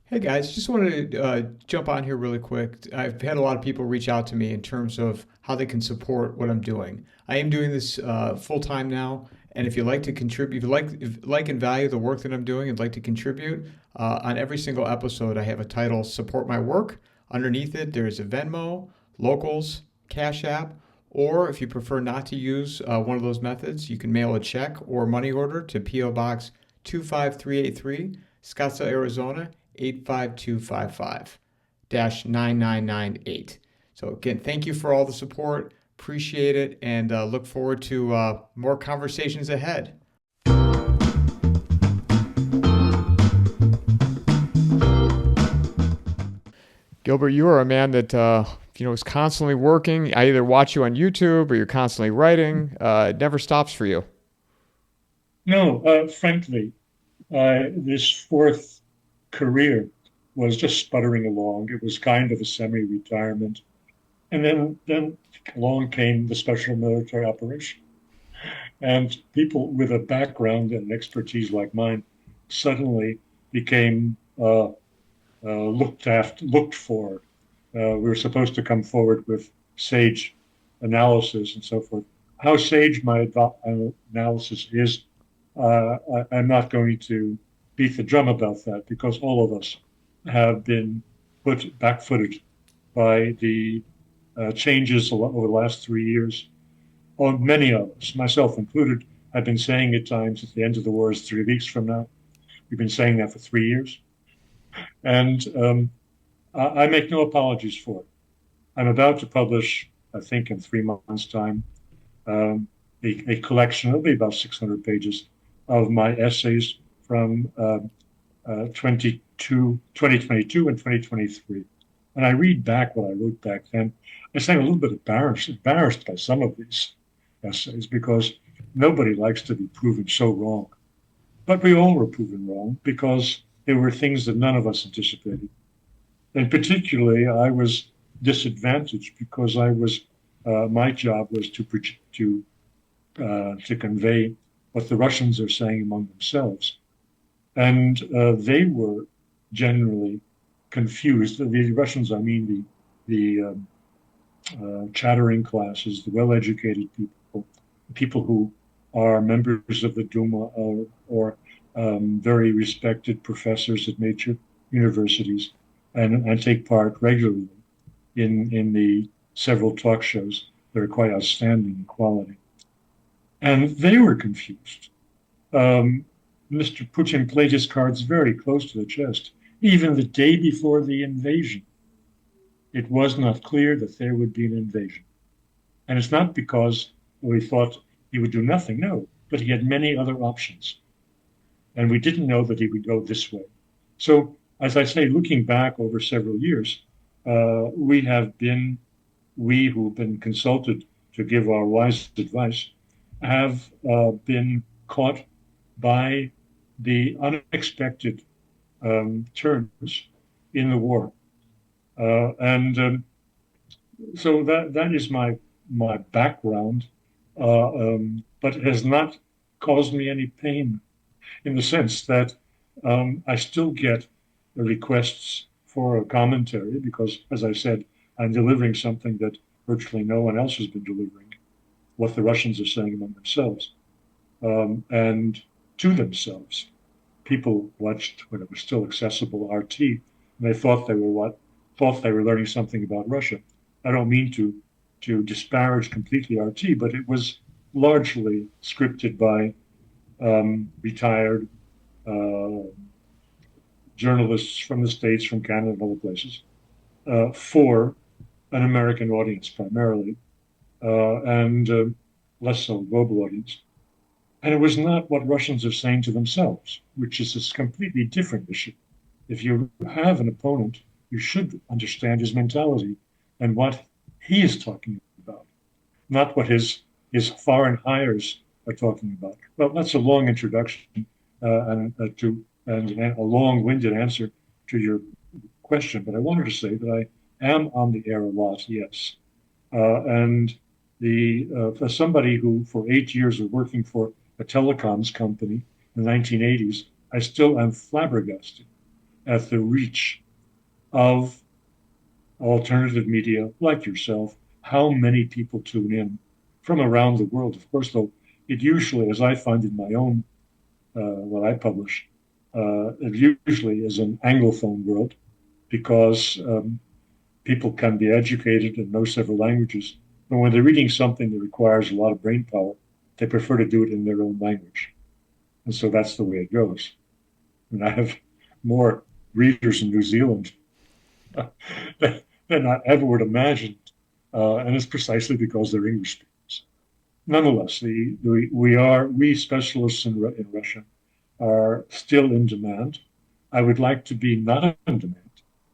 Hey guys, just wanted to jump on here really quick. I've had a lot of people reach out to me in terms of how they can support what I'm doing. I am doing this full time now, and if you'd like to contribute, if you like and value the work that I'm doing and like to contribute, on every single episode I have a title "Support My Work." Underneath it, there's a Venmo, Locals, Cash App, or if you prefer not to use one of those methods, you can mail a check or money order to PO Box 25383, Scottsdale, Arizona 85255 9998. So, again, thank you for all the support. Appreciate it and look forward to more conversations ahead. Gilbert, you are a man that is constantly working. I either watch you on YouTube or you're constantly writing. It never stops for you. No, frankly, this fourth career was just sputtering along. It was kind of a semi-retirement. And then along came the special military operation. And people with a background and expertise like mine suddenly became looked for. We were supposed to come forward with sage analysis and so forth. How sage my analysis is, I'm not going to beat the drum about that because all of us have been put back-footed by the changes over the last 3 years. Or many of us, myself included, have been saying at times that the end of the war is 3 weeks from now. We've been saying that for 3 years. And I make no apologies for it. I'm about to publish, I think in 3 months' time, a collection, it'll be about 600 pages, of my essays from 2022 and 2023. And I read back what I wrote back then. I say I'm a little bit embarrassed by some of these essays because nobody likes to be proven so wrong. But we all were proven wrong because there were things that none of us anticipated. And particularly, I was disadvantaged because my job was to convey what the Russians are saying among themselves, and they were generally confused. The Russians, I mean the chattering classes, the well-educated people who are members of the Duma or very respected professors at major universities and take part regularly in the several talk shows that are quite outstanding in quality. And they were confused. Mr. Putin played his cards very close to the chest. Even the day before the invasion, it was not clear that there would be an invasion. And it's not because we thought he would do nothing, no, but he had many other options. And we didn't know that he would go this way. So, as I say, looking back over several years, we who've been consulted to give our wise advice, have been caught by the unexpected turns in the war. And so that is my background, but it has not caused me any pain in the sense that I still get requests for a commentary because, as I said, I'm delivering something that virtually no one else has been delivering, what the Russians are saying among themselves and to themselves. People watched when it was still accessible RT, and they thought they were learning something about Russia. I don't mean to disparage completely RT, but it was largely scripted by retired uh, journalists from the States, from Canada, and other places, for an American audience primarily, and less so global audience. And it was not what Russians are saying to themselves, which is a completely different issue. If you have an opponent, you should understand his mentality and what he is talking about, not what his foreign hires are talking about. Well, that's a long introduction and a long-winded answer to your question, but I wanted to say that I am on the air a lot, yes, and for somebody who for 8 years was working for a telecoms company in the 1980s, I still am flabbergasted at the reach of alternative media like yourself, how many people tune in from around the world. Of course, though, it usually, as I find in my own, what I publish, it usually is an Anglophone world because people can be educated and know several languages. But when they're reading something that requires a lot of brain power, they prefer to do it in their own language. And so that's the way it goes. And I have more readers in New Zealand than I ever would imagine. And it's precisely because they're English speakers. Nonetheless, we specialists in Russia are still in demand. I would like to be not in demand.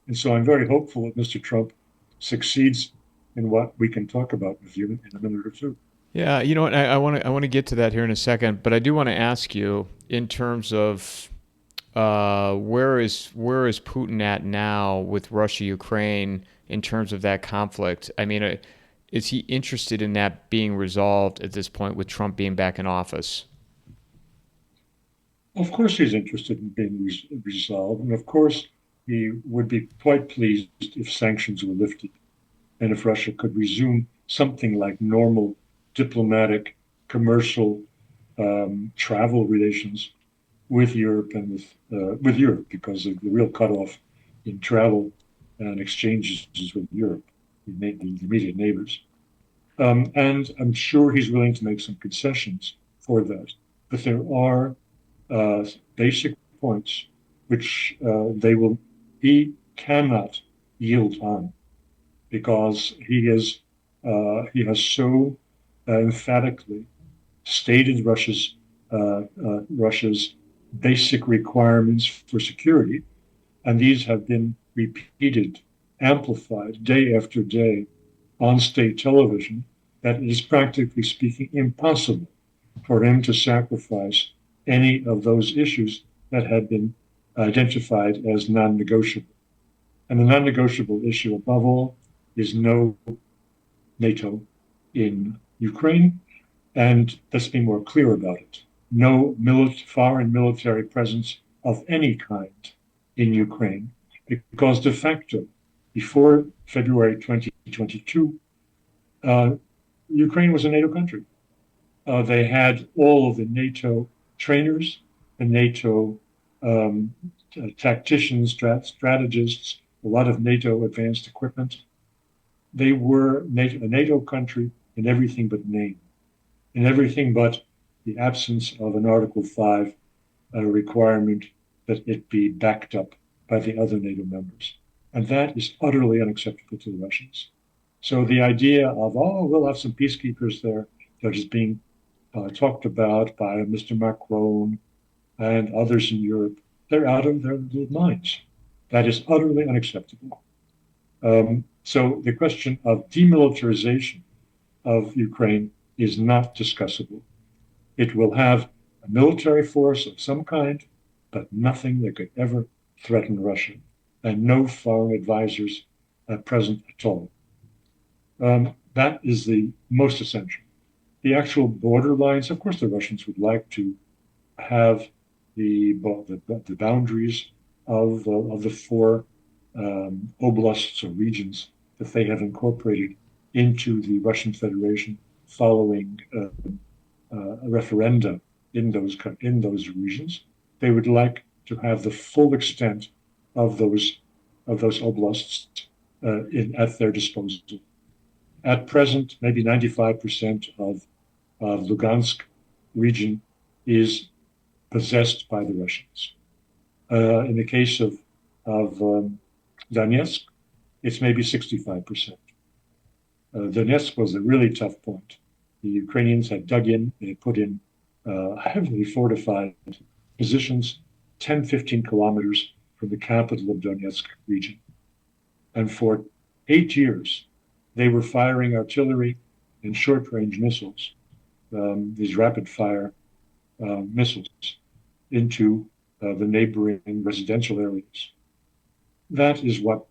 And so I'm very hopeful that Mr. Trump succeeds in what we can talk about with you in a minute or two. Yeah, you know what? I want to get to that here in a second, but I do want to ask you in terms of where is Putin at now with Russia Ukraine in terms of that conflict? I mean, is he interested in that being resolved at this point with Trump being back in office? Of course, he's interested in being resolved. And of course, he would be quite pleased if sanctions were lifted and if Russia could resume something like normal diplomatic, commercial travel relations with Europe and with Europe, because the real cutoff in travel and exchanges is with Europe, the immediate neighbors. And I'm sure he's willing to make some concessions for that. But there are uh, basic points which he cannot yield on because he has so emphatically stated Russia's basic requirements for security, and these have been repeated, amplified day after day on state television, that it is practically speaking impossible for him to sacrifice any of those issues that had been identified as non-negotiable. And the non-negotiable issue above all is no NATO in Ukraine, and let's be more clear about it. No foreign military presence of any kind in Ukraine, because de facto, before February 2022, uh, Ukraine was a NATO country. They had all of the NATO trainers, the NATO um, tacticians, strategists, a lot of NATO advanced equipment. They were a NATO country in everything but name, in everything but the absence of an Article 5 requirement that it be backed up by the other NATO members. And that is utterly unacceptable to the Russians. So the idea of, oh, we'll have some peacekeepers there, that is being talked about by Mr. Macron and others in Europe, they're out of their little minds. That is utterly unacceptable. So the question of demilitarization of Ukraine is not discussable. It will have a military force of some kind, but nothing that could ever threaten Russia, and no foreign advisors present at all. That is the most essential. The actual border lines, of course, the Russians would like to have the boundaries of the four oblasts or regions that they have incorporated into the Russian Federation following a referenda in those regions. They would like to have the full extent of those oblasts at their disposal. At present, maybe 95% of Lugansk region is possessed by the Russians. In the case of Donetsk, it's maybe 65%. Donetsk was a really tough point. The Ukrainians had dug in, they had put in heavily fortified positions 10, 15 kilometers from the capital of Donetsk region. And for 8 years, they were firing artillery and short-range missiles, these rapid-fire missiles, into the neighboring residential areas. That is what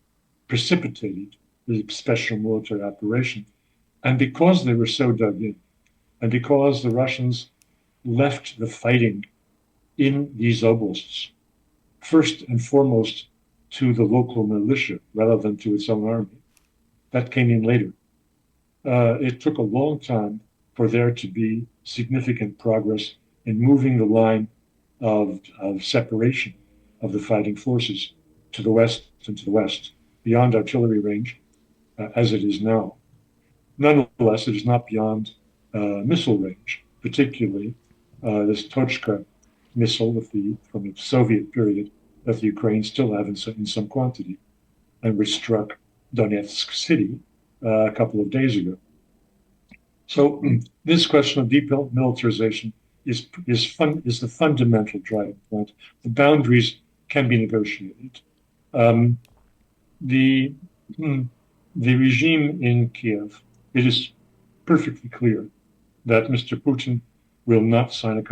precipitated the special military operation. And because they were so dug in, and because the Russians left the fighting in these oblasts, first and foremost to the local militia rather than to its own army. That came in later. It took a long time for there to be significant progress in moving the line of separation of the fighting forces to the west and to the west, beyond artillery range, as it is now. Nonetheless, it is not beyond missile range, particularly this Tochka missile from the Soviet period that the Ukraine still have in some quantity, and which struck Donetsk city a couple of days ago. So this question of demilitarization is the fundamental driving point. The boundaries can be negotiated. Um, the the regime in Kiev, it is perfectly clear that Mr. Putin will not sign a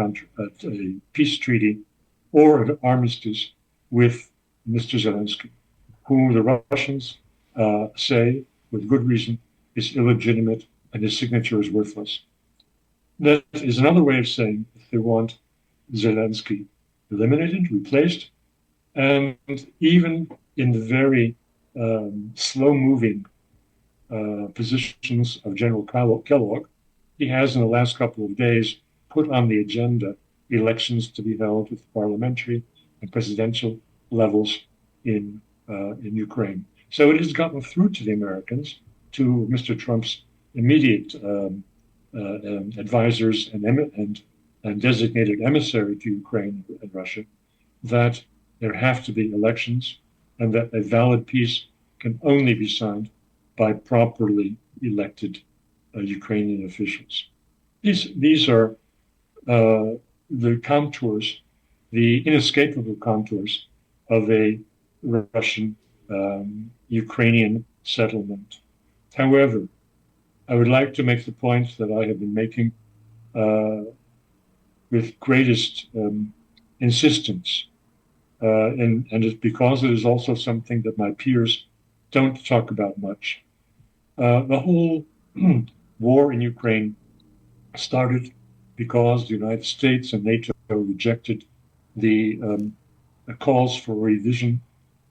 peace treaty or an armistice with Mr. Zelensky, who the Russians say, with good reason, is illegitimate and his signature is worthless. That is another way of saying if they want Zelensky eliminated, replaced, and even in the very slow-moving positions of General Kellogg, he has in the last couple of days put on the agenda elections to be held at the parliamentary and presidential levels in Ukraine. So it has gotten through to the Americans, to Mr. Trump's immediate advisors and designated emissary to Ukraine and Russia, that there have to be elections and that a valid peace can only be signed by properly elected Ukrainian officials. These are the contours, the inescapable contours of a Russian Ukrainian settlement. However, I would like to make the point that I have been making with greatest insistence, and it's because it is also something that my peers don't talk about much. The whole war in Ukraine started because the United States and NATO rejected the calls for revision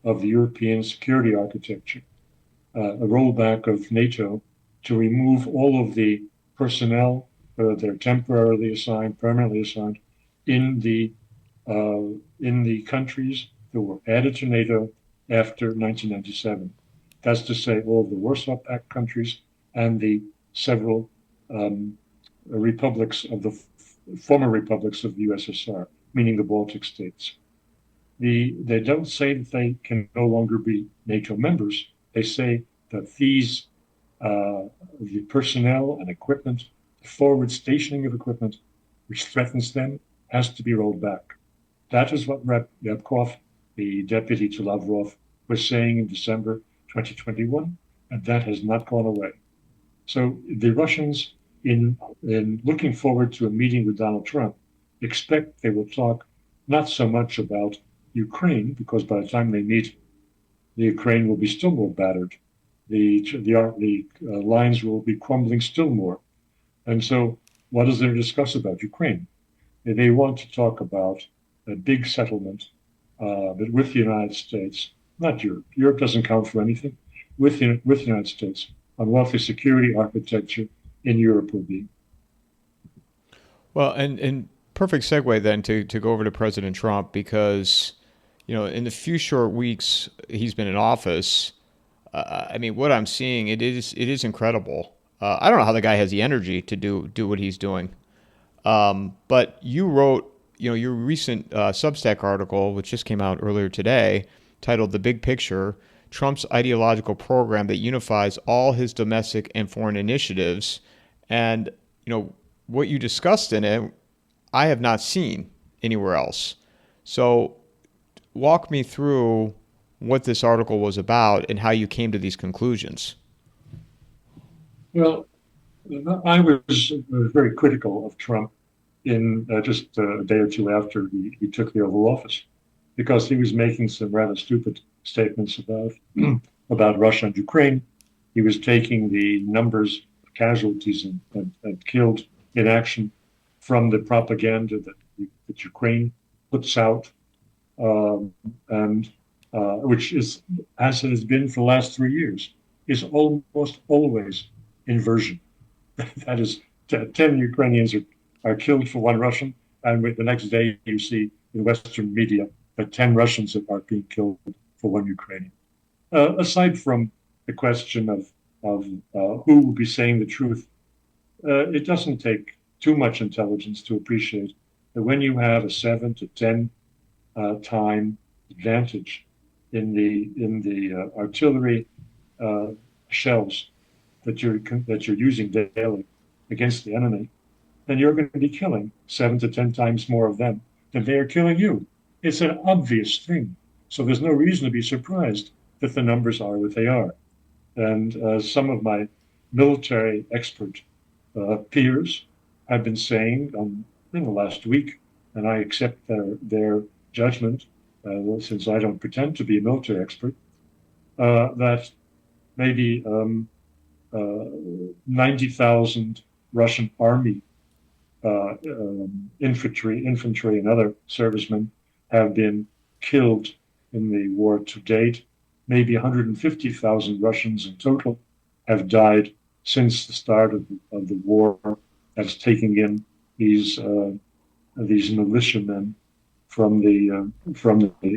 of the European security architecture, a rollback of NATO to remove all of the personnel, whether they're temporarily assigned, permanently assigned, in the countries that were added to NATO after 1997. That's to say, all of the Warsaw Pact countries and the several republics of the former republics of the USSR, meaning the Baltic states. They don't say that they can no longer be NATO members. They say that these the personnel and equipment, the forward stationing of equipment, which threatens them, has to be rolled back. That is what Ryabkov, the deputy to Lavrov, was saying in December 2021, and that has not gone away. So the Russians, in looking forward to a meeting with Donald Trump, expect they will talk not so much about Ukraine, because by the time they meet, the Ukraine will be still more battered. The lines will be crumbling still more. And so what does there discuss about Ukraine? They want to talk about a big settlement, but with the United States, not Europe. Europe doesn't count for anything. With the United States, on what the security architecture in Europe will be. Well, and perfect segue then to go over to President Trump, because, in the few short weeks he's been in office, I mean, what I'm seeing, it is incredible. I don't know how the guy has the energy to do what he's doing. But you wrote, your recent Substack article, which just came out earlier today, titled "The Big Picture: Trump's Ideological Program That Unifies All His Domestic and Foreign Initiatives." And, what you discussed in it, I have not seen anywhere else. So walk me through what this article was about and how you came to these conclusions. Well, I was very critical of Trump in just a day or two after he took the Oval Office, because he was making some rather stupid statements about Russia and Ukraine. He was taking the numbers of casualties and killed in action from the propaganda that Ukraine puts out, and which is, as it has been for the last 3 years, is almost always inversion. That is, 10 Ukrainians are killed for one Russian, and the next day you see in Western media that 10 Russians are being killed for one Ukrainian. Aside from the question of who will be saying the truth, it doesn't take too much intelligence to appreciate that when you have a 7 to 10 time advantage in the artillery uh, shells that you're using daily against the enemy, then you're going to be killing 7 to 10 times more of them than they are killing you. It's an obvious thing. So there's no reason to be surprised that the numbers are what they are. And some of my military expert peers have been saying in the last week, and I accept their judgment, since I don't pretend to be a military expert, that maybe 90,000 Russian army infantry, and other servicemen have been killed in the war to date. Maybe 150,000 Russians in total have died since the start of the war. That's taking in these militiamen from the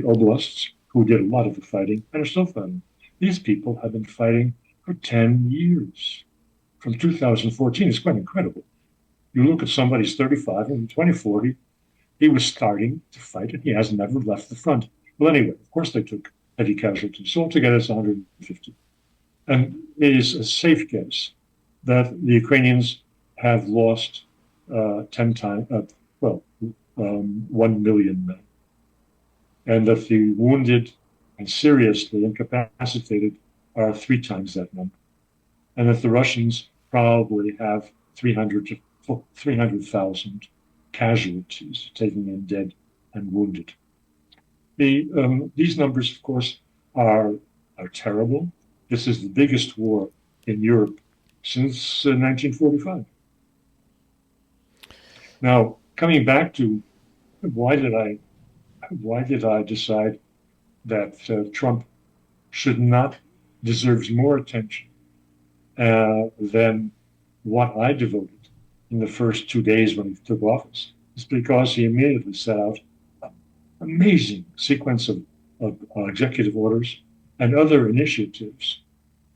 oblasts who did a lot of the fighting and are still fighting. These people have been fighting for 10 years. From 2014, it's quite incredible. You look at somebody who's 35, and in 2040, he was starting to fight, and he has never left the front. Well, anyway, of course they took heavy casualties. So altogether, it's 150. And it is a safe guess that the Ukrainians have lost 10 times, 1 million men, and that the wounded and seriously incapacitated are 3 times that number, and that the Russians probably have 300,000 casualties, taking in dead and wounded. These numbers, of course, are terrible. This is the biggest war in Europe since 1945. Now, coming back to why did I decide that Trump should not deserves more attention than what I devoted in the first 2 days when he took office? It's because he immediately set out an amazing sequence of executive orders and other initiatives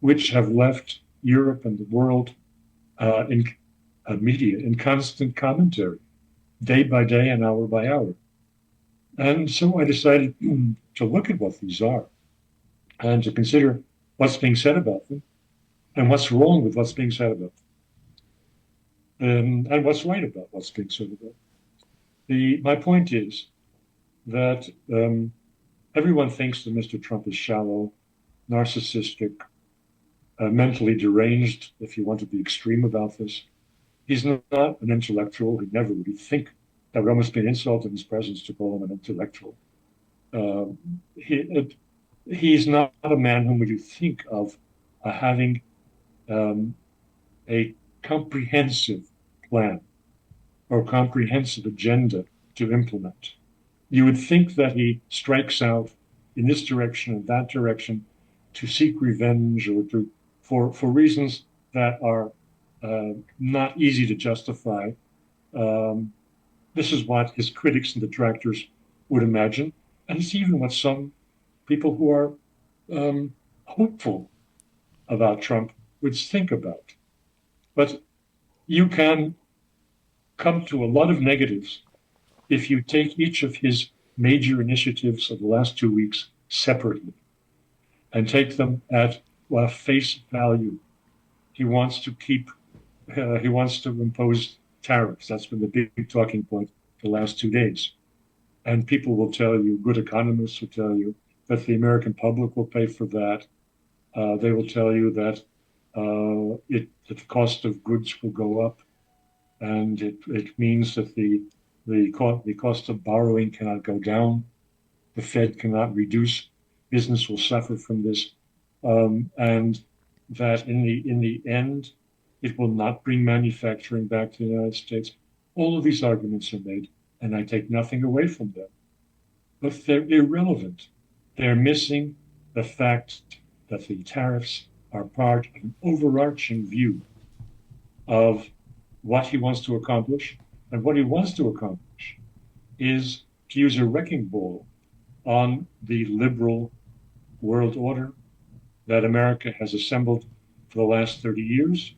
which have left Europe and the world in media in constant commentary, day by day and hour by hour. And so I decided to look at what these are and to consider what's being said about them and what's wrong with what's being said about them, and what's right about what's being said about them. My point is that everyone thinks that Mr. Trump is shallow, narcissistic, mentally deranged, if you want to be extreme about this. He's not an intellectual. He'd never really think. That would almost be an insult in his presence to call him an intellectual. He's not a man whom would you think of having a comprehensive plan or comprehensive agenda to implement. You would think that he strikes out in this direction and that direction to seek revenge or for reasons that are not easy to justify. This is what his critics and detractors would imagine, and it's even what some people who are hopeful about Trump would think about. But you can come to a lot of negatives if you take each of his major initiatives of the last 2 weeks separately and take them at face value. He wants to impose tariffs. That's been the big talking point the last 2 days. And people will tell you, good economists will tell you, that the American public will pay for that. They will tell you that the cost of goods will go up, and it means that the cost of borrowing cannot go down. The Fed cannot reduce. Business will suffer from this, and that in the end, it will not bring manufacturing back to the United States. All of these arguments are made, and I take nothing away from them, but they're irrelevant They're missing the fact that the tariffs are part of an overarching view of what he wants to accomplish. And what he wants to accomplish is to use a wrecking ball on the liberal world order that America has assembled for the last 30 years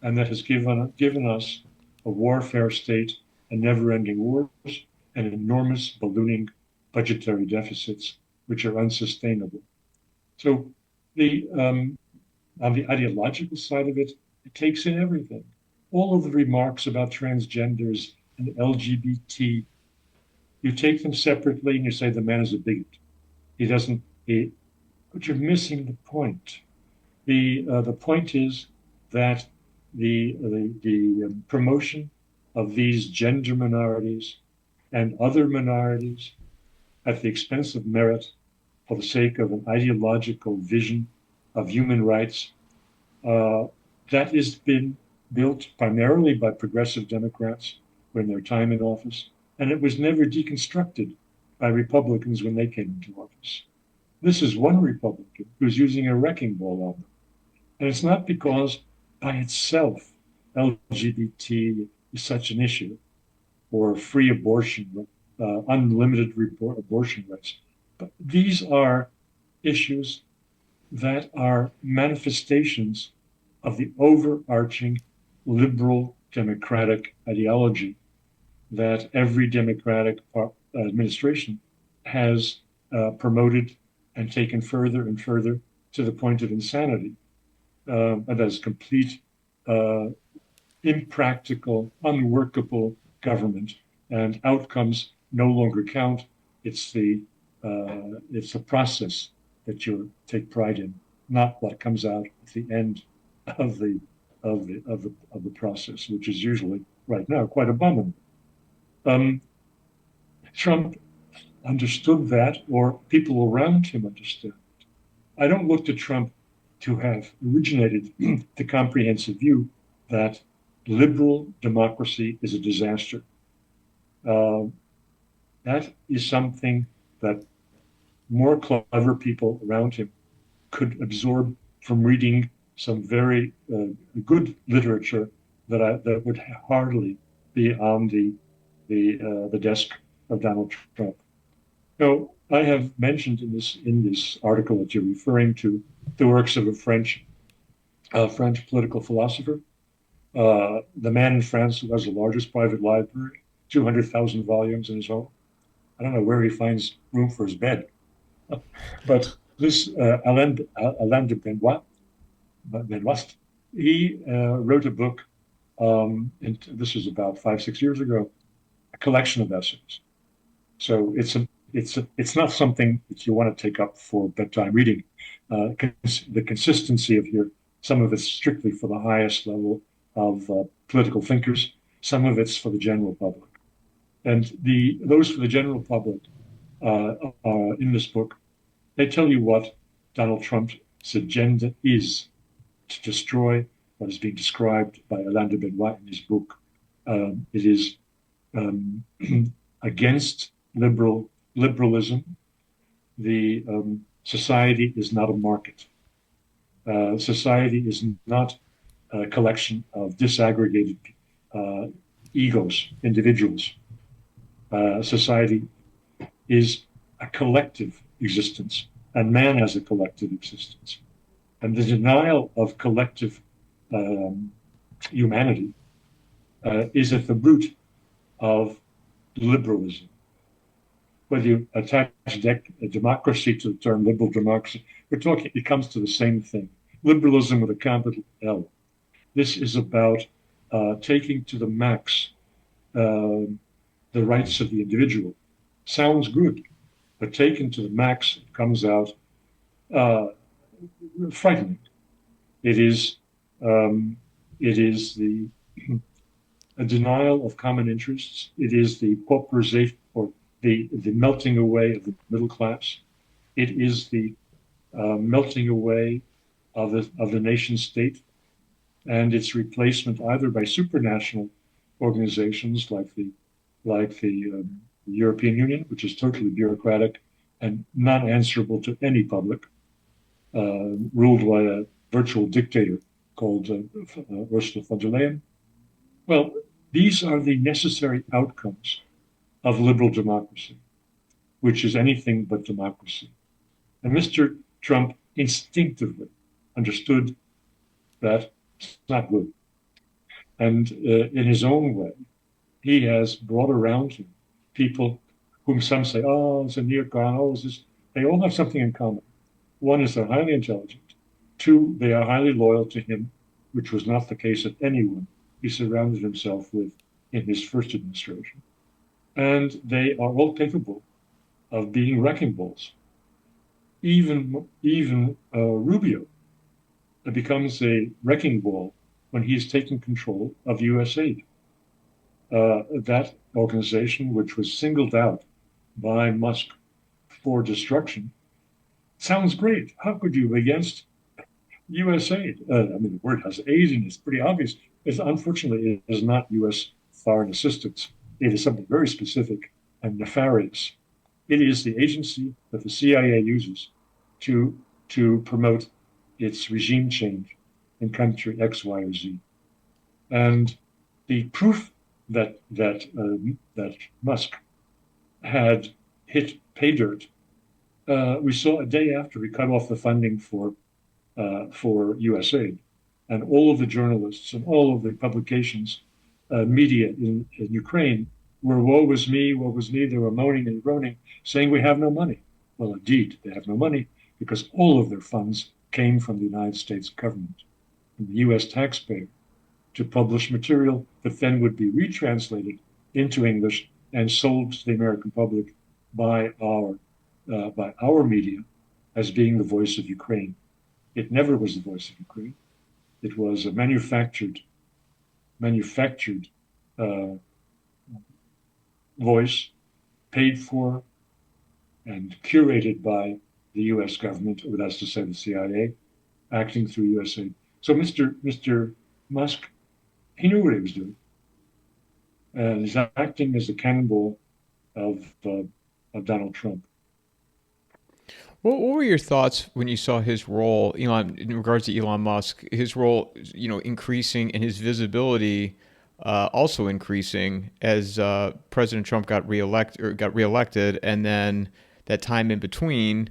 and that has given us a warfare state and never ending wars and enormous ballooning budgetary deficits, which are unsustainable. So, on the ideological side of it, it takes in everything. All of the remarks about transgenders and LGBT, you take them separately and you say the man is a bigot. He doesn't, he, but you're missing the point. The point is that the promotion of these gender minorities and other minorities at the expense of merit for the sake of an ideological vision of human rights uh, that has been built primarily by progressive Democrats when their time in office, and it was never deconstructed by Republicans when they came into office. This is one Republican who's using a wrecking ball on them. And it's not because by itself LGBT is such an issue or free abortion, unlimited abortion rights. But these are issues that are manifestations of the overarching liberal democratic ideology that every democratic administration has promoted and taken further and further to the point of insanity. And as complete impractical, unworkable government, and outcomes no longer count. It's the process that you take pride in, not what comes out at the end of the process, which is usually right now quite abominable. Um, Trump understood that, or people around him understood. I don't look to Trump to have originated the comprehensive view that liberal democracy is a disaster. Uh, that is something that more clever people around him could absorb from reading some very good literature that would hardly be on the desk of Donald Trump. So I have mentioned in this article that you're referring to the works of a French political philosopher, the man in France who has the largest private library, 200,000 volumes in his home. I don't know where he finds room for his bed, but this Alain de Benoist, he wrote a book, and this was about 5, 6 years ago, a collection of essays. So it's not something that you want to take up for bedtime reading. The consistency of here, some of it's strictly for the highest level of political thinkers, some of it's for the general public. And those for the general public in this book, they tell you what Donald Trump's agenda is to destroy what is being described by Alain de Benoist in his book. It is um, against liberalism. The society is not a market. Society is not a collection of disaggregated uh, egos, individuals. Society is a collective existence, and man has a collective existence. And the denial of collective um, humanity is at the root of liberalism. Whether you attach democracy to the term liberal democracy, we're talking, it comes to the same thing. Liberalism with a capital L. This is about taking to the max uh, the rights of the individual. Sounds good, but taken to the max, it comes out uh, frightening. It is it is the a denial of common interests. It is the pauperization or the melting away of the middle class. It is the melting away of the nation state and its replacement either by supranational organizations like the European Union, which is totally bureaucratic, and not answerable to any public, ruled by a virtual dictator called Ursula von der Leyen. Well, these are the necessary outcomes of liberal democracy, which is anything but democracy. And Mr. Trump instinctively understood that it's not good. And in his own way, he has brought around him people whom some say, oh, it's a neocon, oh, it's this. They all have something in common. One is they're highly intelligent. Two, they are highly loyal to him, which was not the case of anyone he surrounded himself with in his first administration. And they are all capable of being wrecking balls. Even Rubio becomes a wrecking ball when he is taking control of U.S. aid. That organization, which was singled out by Musk for destruction, sounds great. How could you against U.S. aid? I mean, the word has aid in it. It's pretty obvious. Unfortunately, it is not U.S. foreign assistance. It is something very specific and nefarious. It is the agency that the CIA uses to promote its regime change in country X, Y, or Z. And the proof that Musk had hit pay dirt, we saw a day after he cut off the funding for USAID, and all of the journalists and all of the publications, media in Ukraine were woe is me, woe is me. They were moaning and groaning, saying we have no money. Well, indeed, they have no money because all of their funds came from the United States government, from the U.S. taxpayer, to publish material that then would be retranslated into English and sold to the American public by our media as being the voice of Ukraine. It never was the voice of Ukraine. It was a manufactured voice paid for and curated by the U.S. government, or that's to say the CIA, acting through USAID. So Mr. Musk, he knew what he was doing. And he's acting as the cannonball of Donald Trump. What were your thoughts when you saw his role, Elon, in regards to Elon Musk, his role, increasing and his visibility also increasing as President Trump got reelected, and then that time in between,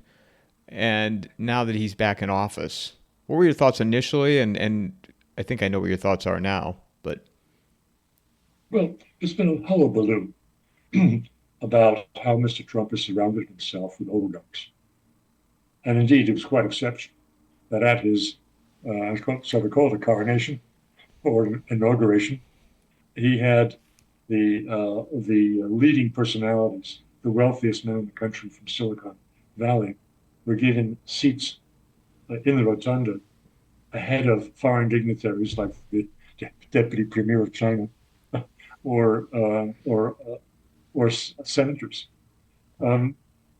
and now that he's back in office? What were your thoughts initially? And I think I know what your thoughts are now, but Well, there's been a hullabaloo about how Mr. Trump has surrounded himself with oligarchs. And indeed, it was quite exceptional that at his, shall we call it a coronation or an inauguration, he had the leading personalities, the wealthiest men in the country from Silicon Valley, were given seats in the rotunda ahead of foreign dignitaries like the deputy premier of China or senators.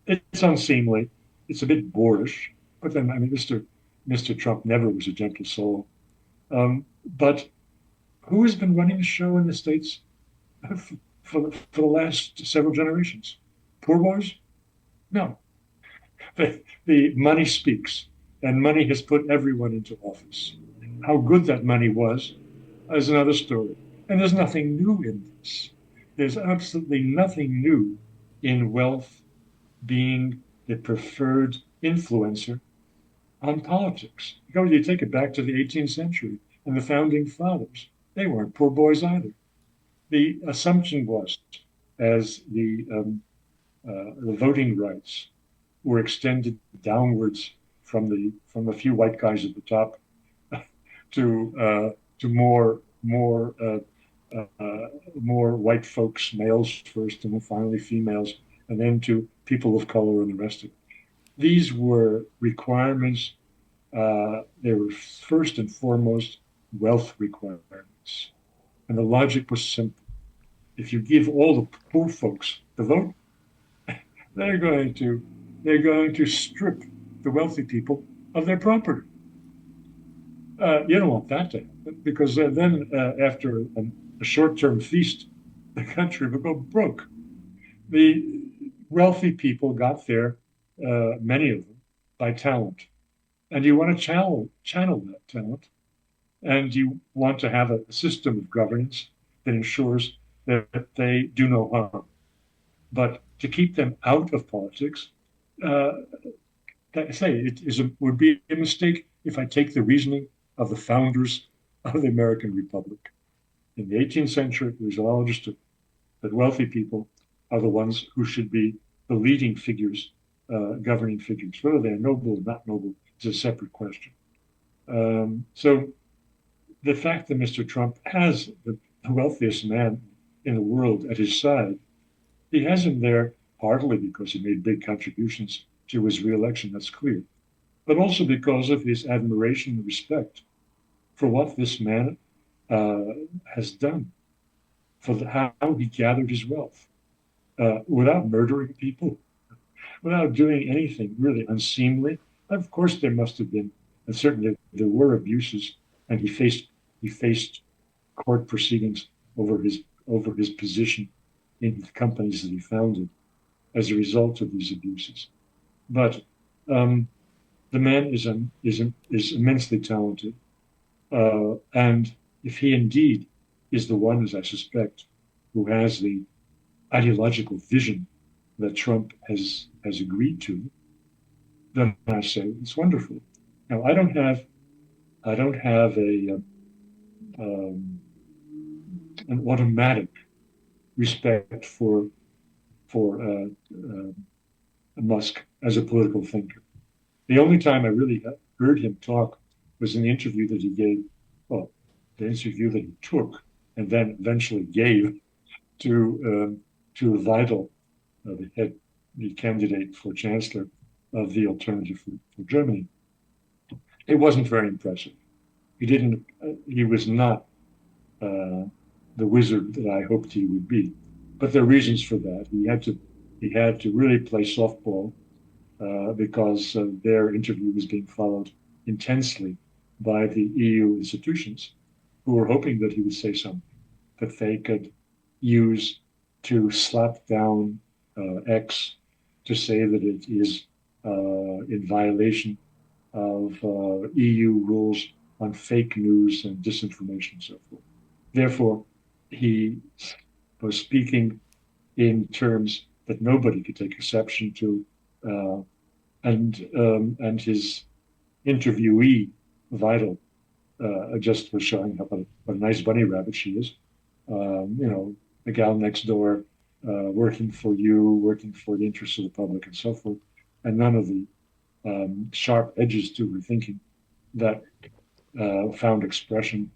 It's unseemly. It's a bit boorish. But then, I mean, Mr. Trump never was a gentle soul. But who has been running the show in the States for the last several generations? Poor boys? No. The money speaks, and money has put everyone into office. How good that money was is another story. And there's nothing new in this. There's absolutely nothing new in wealth being the preferred influencer on politics. You take it back to the 18th century and the founding fathers. They weren't poor boys either. The assumption was, as the voting rights were extended downwards from a few white guys at the top to more white folks, males first, and then finally females, and then to people of color and the rest of it. These were requirements. They were first and foremost wealth requirements. And the logic was simple. If you give all the poor folks the vote, they're going to strip the wealthy people of their property. You don't want that to happen because then after a short-term feast, the country would go broke. The wealthy people got their many of them, by talent. And you want to channel that talent, and you want to have a system of governance that ensures that they do no harm. But to keep them out of politics, uh, I say would be a mistake if I take the reasoning of the founders of the American Republic. In the 18th century, it was all understood that wealthy people are the ones who should be the leading figures, governing figures. Whether they're noble or not noble is a separate question. So the fact that Mr. Trump has the wealthiest man in the world at his side, he has him there partly because he made big contributions to his reelection, that's clear, but also because of his admiration and respect for what this man uh, has done, for how he gathered his wealth without murdering people, without doing anything really unseemly. Of course, there must have been, and certainly there were abuses, and he faced court proceedings over his position in the companies that he founded as a result of these abuses. But the man is immensely talented, and if he indeed is the one, as I suspect, who has the ideological vision that Trump has agreed to, then I say it's wonderful. Now I don't have um, an automatic respect for Musk as a political thinker. The only time I really heard him talk was in the interview that he gave, well, the interview that he took and then eventually gave to Vidal, the candidate for chancellor of the Alternative for Germany. It wasn't very impressive. He didn't. He was not uh, the wizard that I hoped he would be. But there are reasons for that. He had to really play softball because their interview was being followed intensely by the EU institutions, who were hoping that he would say something that they could use to slap down X, to say that it is in violation of EU rules on fake news and disinformation and so forth. Therefore, he was speaking in terms that nobody could take exception to, uh, and his interviewee, Vidal, just was showing how what a nice bunny rabbit she is. The gal next door, working for you, working for the interests of the public, and so forth, and none of the sharp edges to her thinking that found expression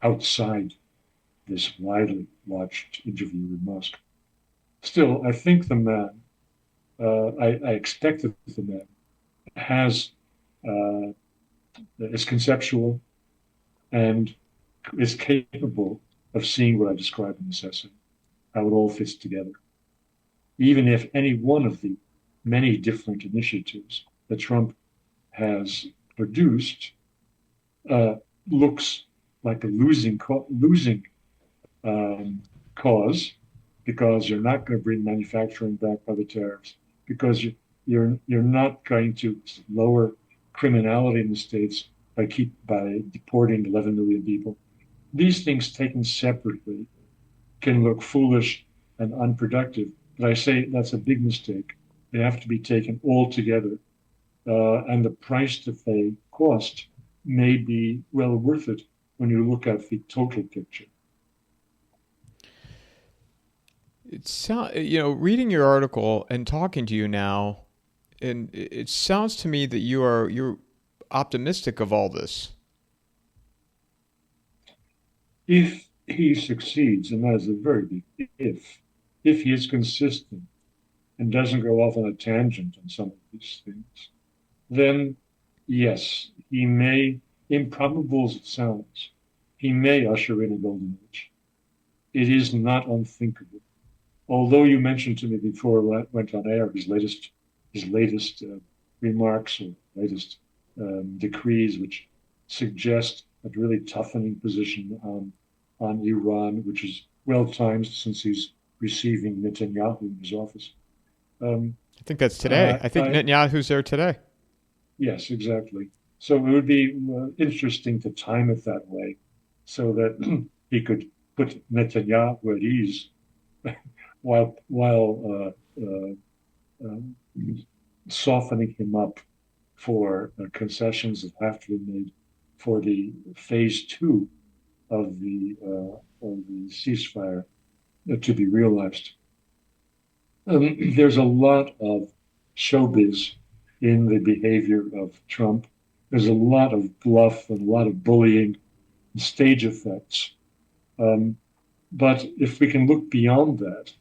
outside this widely watched interview with Musk. Still, I think the man, I expect that the man has uh, is conceptual and is capable of seeing what I described in this essay, how it all fits together. Even if any one of the many different initiatives that Trump has produced uh, looks like a losing um, cause, because you're not going to bring manufacturing back by the tariffs, because you're not going to lower criminality in the states by deporting 11 million people. These things taken separately can look foolish and unproductive, but I say that's a big mistake. They have to be taken all together, and the price to pay cost may be well worth it when you look at the total picture. Reading your article and talking to you now, and it sounds to me that you're optimistic of all this. If he succeeds, and that is a very big if he is consistent and doesn't go off on a tangent on some of these things, then yes, he may, improbable as it sounds, he may usher in a golden age. It is not unthinkable. Although you mentioned to me before we went on air his latest remarks or latest decrees, which suggest a really toughening position on Iran, which is well timed since he's receiving Netanyahu in his office. I think that's today. I think I Netanyahu's there today. Yes, exactly. So it would be interesting to time it that way, so that he could put Netanyahu at ease while softening him up for concessions that have to be made for the phase two of the ceasefire to be realized. There's a lot of showbiz in the behavior of Trump. There's a lot of bluff and a lot of bullying and stage effects. Um, but if we can look beyond that,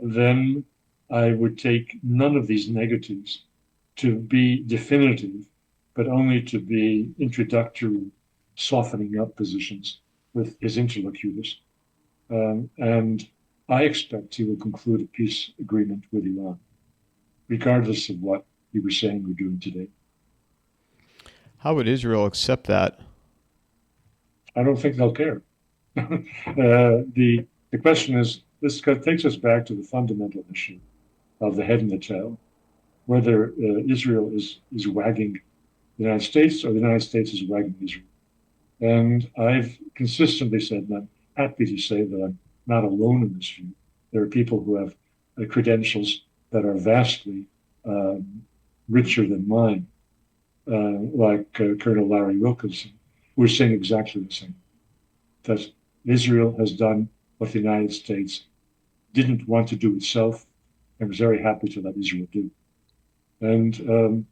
then I would take none of these negatives to be definitive, but only to be introductory, softening up positions with his interlocutors. And I expect he will conclude a peace agreement with Iran, regardless of what he was saying or doing today. How would Israel accept that? I don't think they'll care. The question is, this takes us back to the fundamental issue of the head and the tail, whether Israel is wagging the United States or the United States is wagging Israel. And I've consistently said, and I'm happy to say that I'm not alone in this view. There are people who have credentials that are vastly richer than mine, like Colonel Larry Wilkinson, who is saying exactly the same, that Israel has done what the United States didn't want to do itself and was very happy to let Israel do. And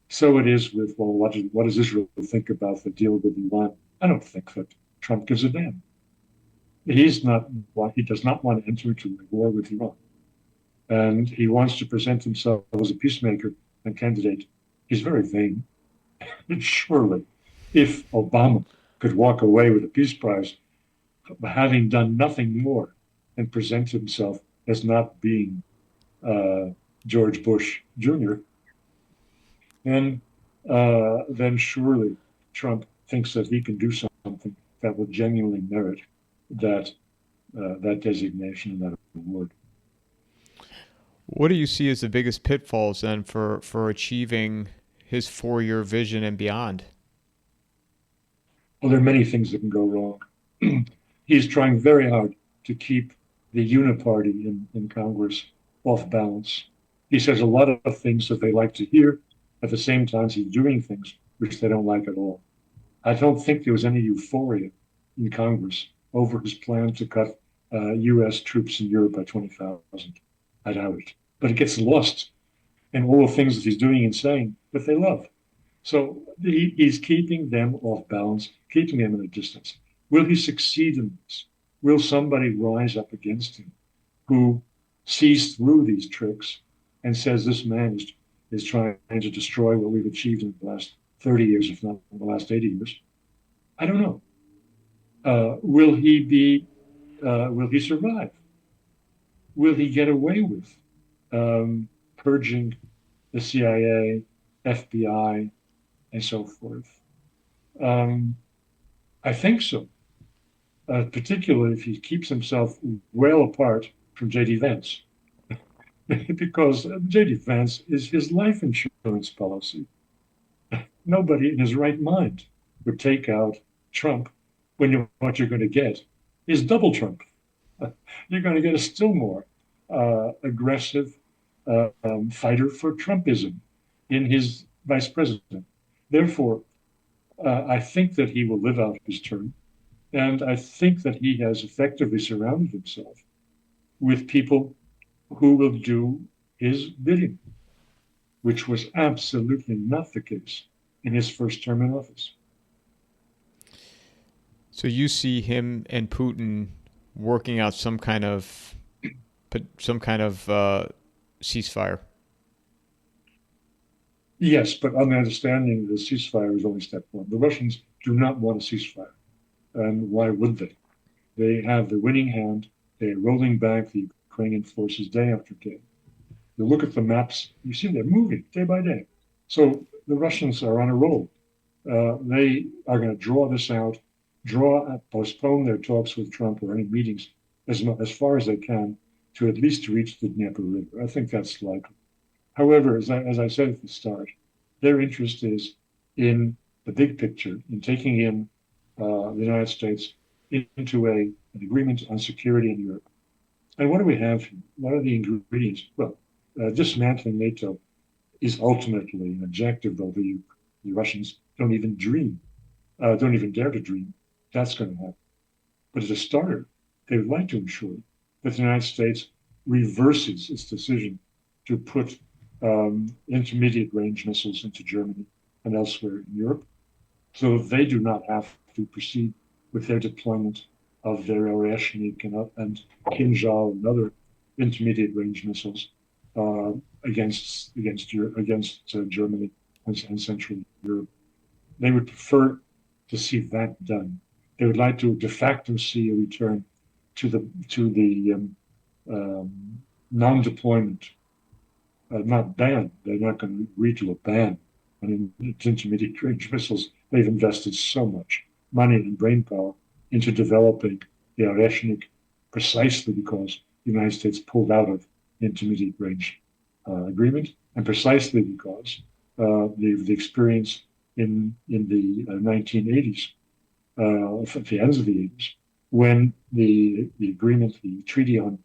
so it is with, well, what does Israel think about the deal with Iran? I don't think that Trump gives a damn. He does not want to enter into a war with Iran. And he wants to present himself as a peacemaker and candidate. He's very vain. And surely, if Obama could walk away with a Peace Prize, having done nothing more and present himself as not being George Bush Jr., then surely Trump thinks that he can do something that will genuinely merit that that designation and that award. What do you see as the biggest pitfalls then for achieving his 4-year vision and beyond? Well, there are many things that can go wrong. He's trying very hard to keep the uniparty in Congress off balance. He says a lot of things that they like to hear. At the same time, he's doing things which they don't like at all. I don't think there was any euphoria in Congress over his plan to cut U.S. troops in Europe by 20,000. I doubt it. But it gets lost in all the things that he's doing and saying that they love. So he's keeping them off balance, keeping them at a distance. Will he succeed in this? Will somebody rise up against him who sees through these tricks and says this man is trying to destroy what we've achieved in the last 30 years, if not in the last 80 years? I don't know. Will he survive? Will he get away with purging the CIA, FBI, and so forth? I think so, particularly if he keeps himself well apart from J.D. Vance, because J.D. Vance is his life insurance policy. Nobody in his right mind would take out Trump when what you're going to get is double Trump. You're going to get a still more aggressive fighter for Trumpism in his vice president. Therefore, I think that he will live out his term. And I think that he has effectively surrounded himself with people who will do his bidding, which was absolutely not the case in his first term in office. So you see him and Putin working out some kind of ceasefire. Yes, but on the understanding the ceasefire is only step one. The Russians do not want a ceasefire. And why would they? They have the winning hand. They're rolling back the Ukrainian forces day after day. You look at the maps, you see they're moving day by day. So the Russians are on a roll. They are going to draw this out, postpone their talks with Trump or any meetings as far as they can, to at least reach the Dnieper River. I think that's likely. However, as I said at the start, their interest is in the big picture, in taking in the United States into an agreement on security in Europe. And what do we have here? What are the ingredients? Well, dismantling NATO is ultimately an objective, though the Russians don't even dare to dream that's going to happen. But as a starter, they would like to ensure that the United States reverses its decision to put intermediate range missiles into Germany and elsewhere in Europe, so they do not have to proceed with their deployment of their Oreshnik and Kinjal and other intermediate range missiles against Germany and Central Europe. They would prefer to see that done. They would like to de facto see a return to the non-deployment, not ban. They're not going to agree to a ban on intermediate range missiles. They've invested so much money and brainpower into developing the Oreshnik precisely because the United States pulled out of the intermediate range agreement, and precisely because the experience in the 1980s, at the ends of the 80s, when the agreement, the treaty on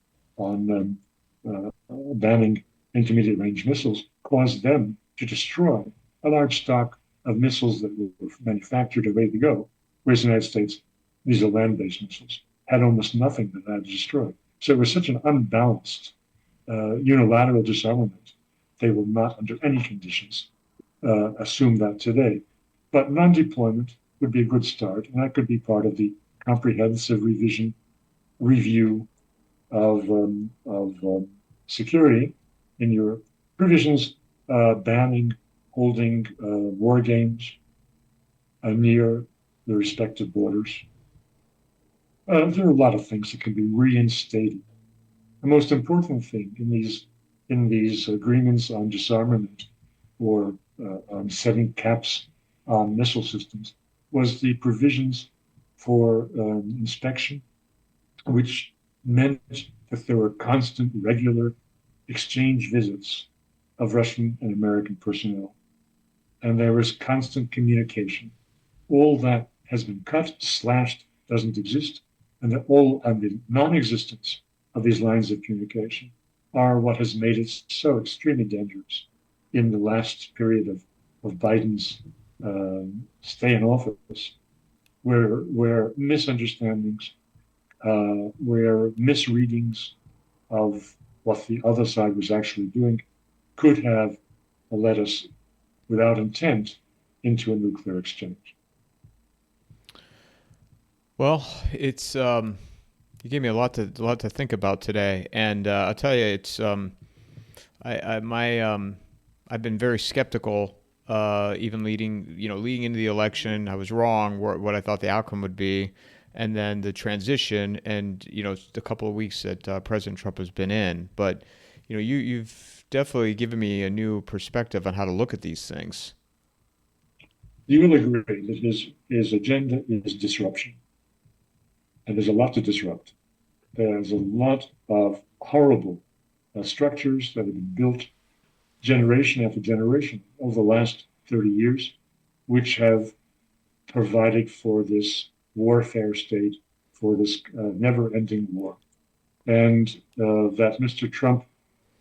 banning intermediate range missiles caused them to destroy a large stock of missiles that were manufactured and ready to go, whereas the United States, these are land-based missiles, had almost nothing that had to destroy. So it was such an unbalanced unilateral disarmament. They will not, under any conditions, assume that today. But non-deployment would be a good start, and that could be part of the comprehensive review of security in Europe. Provisions banning holding war games near the respective borders. There are a lot of things that can be reinstated. The most important thing in these agreements on disarmament or on setting caps on missile systems was the provisions for inspection, which meant that there were constant, regular exchange visits of Russian and American personnel. And there was constant communication. All that has been cut, slashed, doesn't exist. And the non-existence of these lines of communication are what has made it so extremely dangerous in the last period of Biden's stay in office, where misunderstandings, where misreadings of what the other side was actually doing could have led us without intent into a nuclear exchange. Well, it's you gave me a lot to think about today, and I'll tell you, it's I've been very skeptical, even leading into the election. I was wrong what I thought the outcome would be, and then the transition, and the couple of weeks that President Trump has been in. But you've definitely given me a new perspective on how to look at these things. You will agree that his agenda is disruption. And there's a lot to disrupt. There's a lot of horrible structures that have been built generation after generation over the last 30 years, which have provided for this warfare state, for this never-ending war. And that Mr. Trump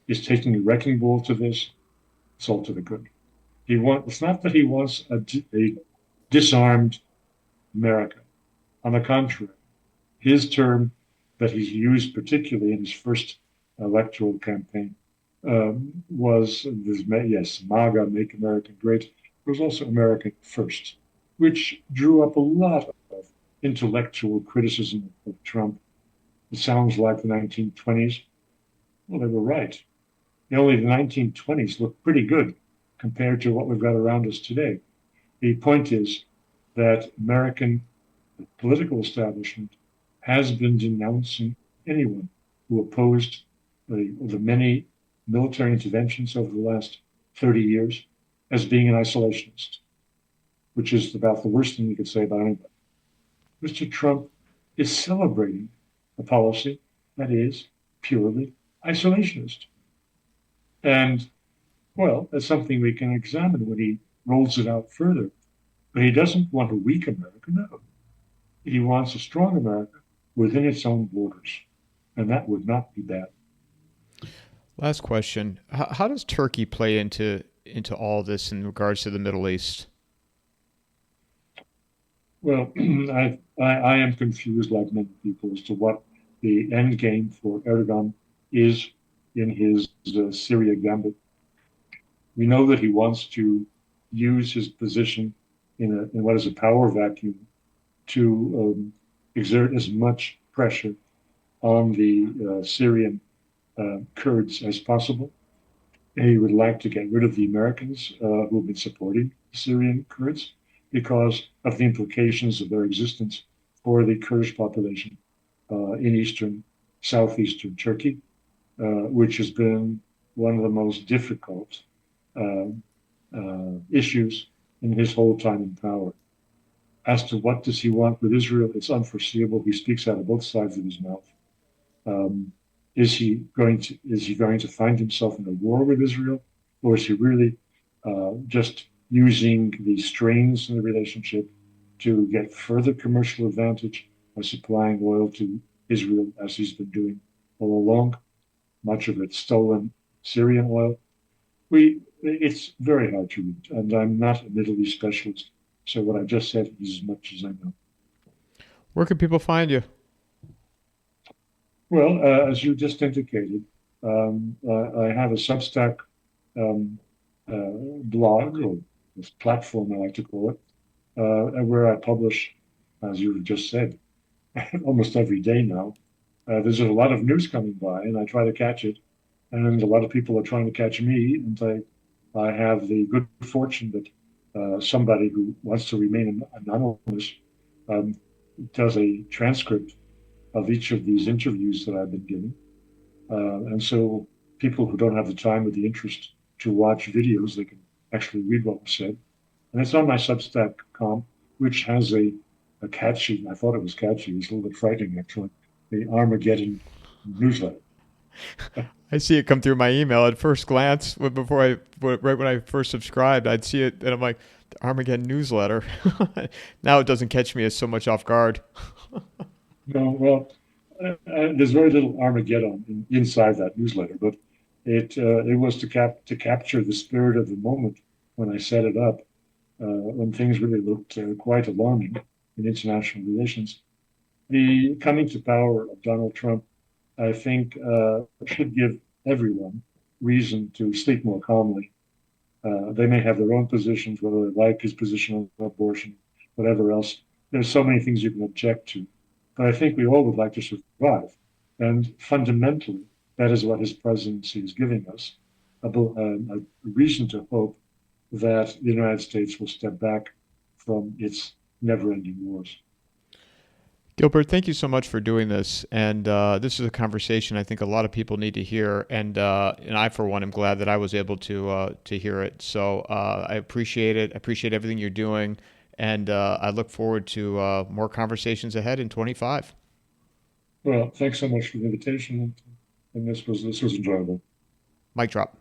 is taking a wrecking ball to this, it's all to the good. It's not that he wants a disarmed America. On the contrary, his term that he used particularly in his first electoral campaign was this, yes, MAGA, Make America Great. It was also America First, which drew up a lot of intellectual criticism of Trump. It sounds like the 1920s. Well, they were right. Only the 1920s looked pretty good compared to what we've got around us today. The point is that American political establishment has been denouncing anyone who opposed the many military interventions over the last 30 years as being an isolationist, which is about the worst thing you could say about anybody. Mr. Trump is celebrating a policy that is purely isolationist. And, well, that's something we can examine when he rolls it out further. But he doesn't want a weak America, no. He wants a strong America within its own borders. And that would not be bad. Last question: how does Turkey play into all this in regards to the Middle East? Well, I am confused, like many people, as to what the end game for Erdogan is in his Syria gambit. We know that he wants to use his position in what is a power vacuum to exert as much pressure on the Syrian Kurds as possible. He would like to get rid of the Americans who have been supporting the Syrian Kurds because of the implications of their existence for the Kurdish population in eastern, southeastern Turkey, which has been one of the most difficult uh, issues in his whole time in power. As to what does he want with Israel, it's unforeseeable. He speaks out of both sides of his mouth. Um, is he going to find himself in a war with Israel, or is he really just using the strains in the relationship to get further commercial advantage by supplying oil to Israel as he's been doing all along, much of it stolen Syrian oil? It's very hard to read, and I'm not a Middle East specialist, so what I just said is as much as I know. Where can people find you? Well, as you just indicated, I have a Substack um, blog or this platform, I like to call it, where I publish, as you just said, almost every day now. There's a lot of news coming by, and I try to catch it. And a lot of people are trying to catch me, and I have the good fortune that somebody who wants to remain anonymous um, does a transcript of each of these interviews that I've been giving. And so people who don't have the time or the interest to watch videos, they can actually read what was said. And it's on my Substack comp, which has a catchy, I thought it was catchy, it's a little bit frightening actually, the Armageddon newsletter. I see it come through my email at first glance. Right when I first subscribed, I'd see it, and I'm like, the Armageddon newsletter. Now it doesn't catch me as so much off guard. No, well, there's very little Armageddon inside that newsletter, but it was to capture the spirit of the moment when I set it up, when things really looked quite alarming in international relations. The coming to power of Donald Trump, I think, should give everyone reason to sleep more calmly. They may have their own positions, whether they like his position on abortion, whatever else. There's so many things you can object to. But I think we all would like to survive. And fundamentally, that is what his presidency is giving us a reason to hope that the United States will step back from its never ending wars. Gilbert, thank you so much for doing this. And this is a conversation I think a lot of people need to hear. And I, for one, am glad that I was able to hear it. So I appreciate it. I appreciate everything you're doing. And I look forward to more conversations ahead in 25. Well, thanks so much for the invitation, and this was enjoyable. Mic drop.